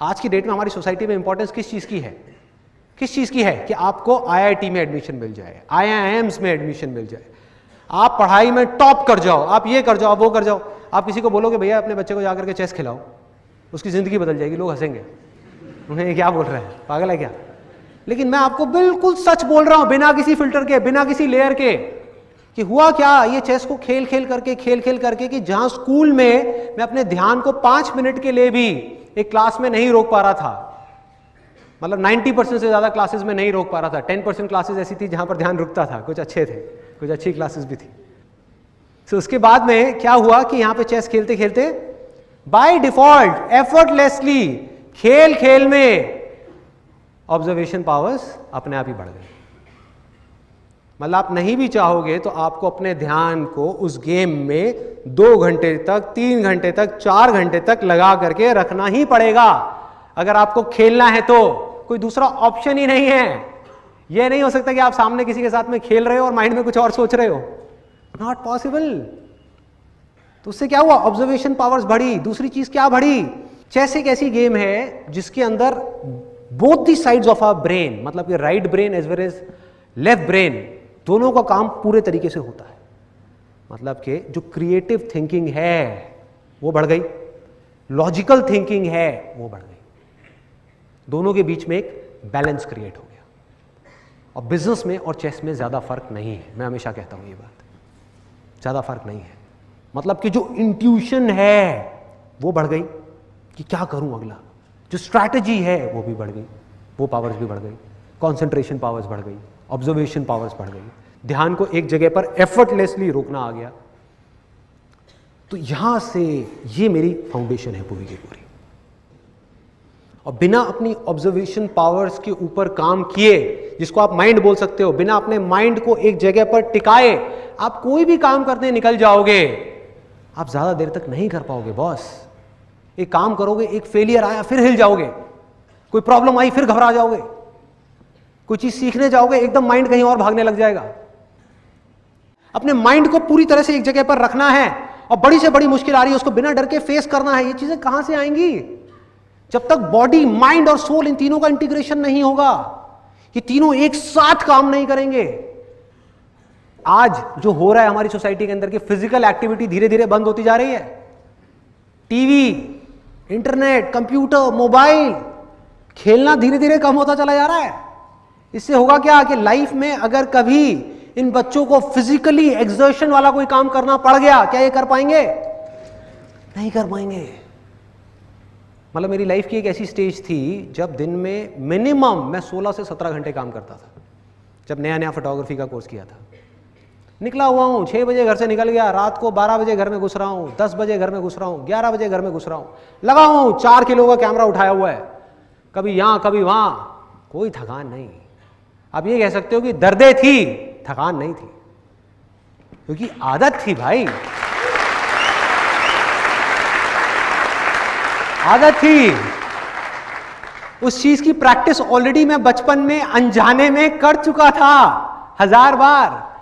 आज की डेट में हमारी सोसाइटी में इंपॉर्टेंस किस चीज की है? किस चीज की है? कि आपको आईआईटी में एडमिशन मिल जाए, आईआईएम्स में एडमिशन मिल जाए, आप पढ़ाई में टॉप कर जाओ, आप ये कर जाओ, आप वो कर जाओ। आप किसी को बोलोगे भैया अपने बच्चे को जाकर के चेस खिलाओ, उसकी जिंदगी बदल जाएगी, लोग हंसेंगे, उन्हें ये क्या बोल रहे हैं, पागल है क्या? लेकिन मैं आपको बिल्कुल सच बोल रहा हूं, बिना किसी फिल्टर के, बिना किसी लेयर के, कि हुआ क्या ये चेस को खेल खेल करके कि जहां स्कूल में मैं अपने ध्यान को 5 मिनट के लिए भी एक क्लास में नहीं रोक पा रहा था, मतलब 90% से ज्यादा क्लासेस में नहीं रोक पा रहा था, 10% क्लासेस ऐसी थी जहां पर ध्यान रुकता था, कुछ अच्छे थे, कुछ अच्छी क्लासेस भी थी। तो उसके बाद में क्या हुआ कि यहां पे चेस खेलते खेलते बाय डिफॉल्ट एफर्टलेसली खेल खेल में ऑब्जर्वेशन पावर्स अपने आप ही बढ़ गए। मतलब आप नहीं भी चाहोगे तो आपको अपने ध्यान को उस गेम में 2 घंटे तक, 3 घंटे तक, 4 घंटे तक लगा करके रखना ही पड़ेगा अगर आपको खेलना है तो। कोई दूसरा ऑप्शन ही नहीं है। यह नहीं हो सकता कि आप सामने किसी के साथ में खेल रहे हो और माइंड में कुछ और सोच रहे हो, नॉट पॉसिबल। तो उससे क्या हुआ? ऑब्जर्वेशन पावर्स बढ़ी। दूसरी चीज क्या बढ़ी? चेस एक ऐसी गेम है जिसके अंदर both the sides of our brain, मतलब कि right brain as well as left brain, दोनों का काम पूरे तरीके से होता है। मतलब कि जो क्रिएटिव थिंकिंग है वो बढ़ गई, लॉजिकल थिंकिंग है वो बढ़ गई, दोनों के बीच में एक बैलेंस क्रिएट हो गया। और बिजनेस में और चेस में ज्यादा फर्क नहीं है, मैं हमेशा कहता हूं ये बात, ज्यादा फर्क नहीं है। मतलब कि जो इंट्यूशन है वो बढ़ गई कि क्या करूं अगला, जो स्ट्रैटेजी है वो भी बढ़ गई, वो पावर्स भी बढ़ गई, कंसंट्रेशन पावर्स बढ़ गई, ऑब्जर्वेशन पावर्स बढ़ गई, ध्यान को एक जगह पर एफर्टलेसली रोकना आ गया। तो यहां से ये मेरी फाउंडेशन है पूरी की पूरी। और बिना अपनी ऑब्जर्वेशन पावर्स के ऊपर काम किए, जिसको आप माइंड बोल सकते हो, बिना अपने माइंड को एक जगह पर टिकाए आप कोई भी काम करने निकल जाओगे, आप ज्यादा देर तक नहीं कर पाओगे बॉस। एक काम करोगे, एक फेलियर आया फिर हिल जाओगे, कोई प्रॉब्लम आई फिर घबरा जाओगे, कोई चीज सीखने जाओगे एकदम माइंड कहीं और भागने लग जाएगा। अपने माइंड को पूरी तरह से एक जगह पर रखना है और बड़ी से बड़ी मुश्किल आ रही है उसको बिना डर के फेस करना है। ये चीजें कहां से आएंगी? जब तक बॉडी, माइंड और सोल, इन तीनों का इंटीग्रेशन नहीं होगा, ये तीनों एक साथ काम नहीं करेंगे। आज जो हो रहा है हमारी सोसाइटी के अंदर की फिजिकल एक्टिविटी धीरे धीरे बंद होती जा रही है। टीवी, इंटरनेट, कंप्यूटर, मोबाइल, खेलना धीरे धीरे कम होता चला जा रहा है। इससे होगा क्या कि लाइफ में अगर कभी इन बच्चों को फिजिकली एक्सर्शन वाला कोई काम करना पड़ गया, क्या ये कर पाएंगे? नहीं कर पाएंगे। मतलब मेरी लाइफ की एक ऐसी स्टेज थी जब दिन में मिनिमम मैं 16 से 17 घंटे काम करता था, जब नया नया फोटोग्राफी का कोर्स किया था। निकला हुआ हूँ, 6 बजे घर से निकल गया, रात को 12 बजे घर में घुस रहा हूँ, 10 बजे घर में घुस रहा हूँ, 11 बजे घर में घुस रहा हूँ, लगा हूँ 4 किलो का कैमरा उठाया हुआ है, कभी यहाँ कभी वहाँ, कोई थकान नहीं। आप ये कह सकते हो कि दर्दें थी, थकान नहीं थी, क्योंकि आदत थी भाई, आदत थी। उस चीज की प्रैक्टिस ऑलरेडी मैं बचपन में अनजाने में कर चुका था 1000 बार।